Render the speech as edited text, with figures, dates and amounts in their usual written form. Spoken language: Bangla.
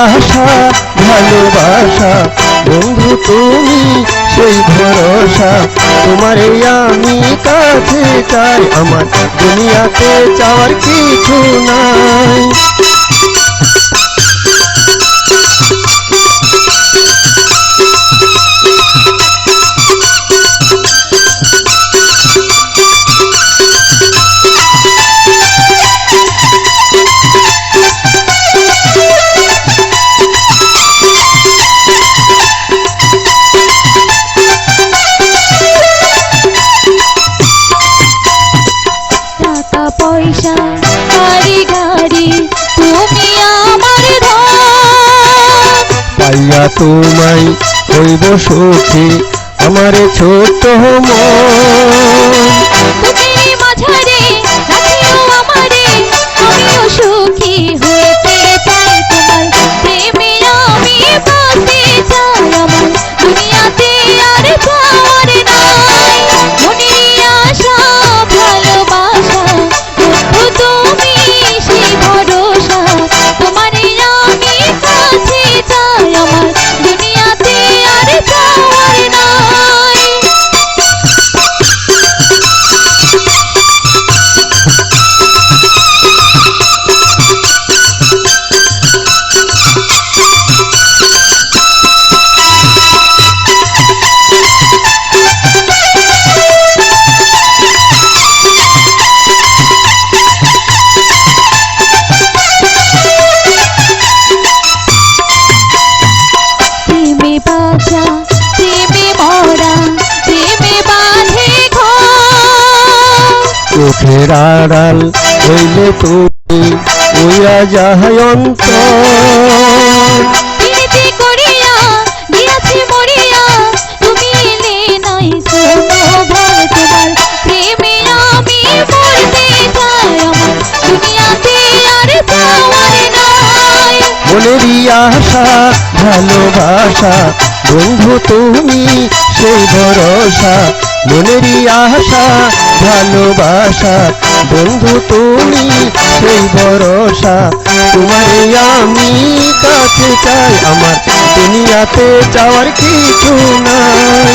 আশা ভালোবাসা বন্ধু তুমি সেই ভরসা তোমারে আমি কাছে চাই আমার দুনিয়াতে চাওয়ার কিছু নাই পয়সা গাড়ি গাড়ি তুমি আমার ধন পাইয়া তোমায় হইব সুখী আমার ছোট মন তুমি মাঝারে রাখিও আমারে আমিও সুখী হইতে চাই তোমার প্রেমে আমি বাঁচতে চাই আমার দুনিয়াতে আর চাওয়ার নাই মনের আশা ভালোবাসা বন্ধু তুমি সেই ভরসা তোমারে আমি কাছে চাই আমার দুনিয়াতে আর চাওয়ার নাই প্রেমে বাঁচা প্রেমে মরা প্রেমে বাঁধে ঘর চোখের আড়াল হইলে তুমি ওইরা যাহাই অন্তর প্রীতি করিয়া দিয়াছি মরিয়া তুমি এলে নাই কোনো ভয় তোমার প্রেমে আমি মরতে চাই আমার দুনিয়াতে আর চাওয়ার নাই মনেরই আশা ভালোবাসা বন্ধু তুমি সেই ভরসা মনেরই আশা ভালোবাসা বন্ধু তুমি সেই ভরসা তোমারে আমি কাছে চাই আমার দুনিয়াতে যাওয়ার কিছু নাই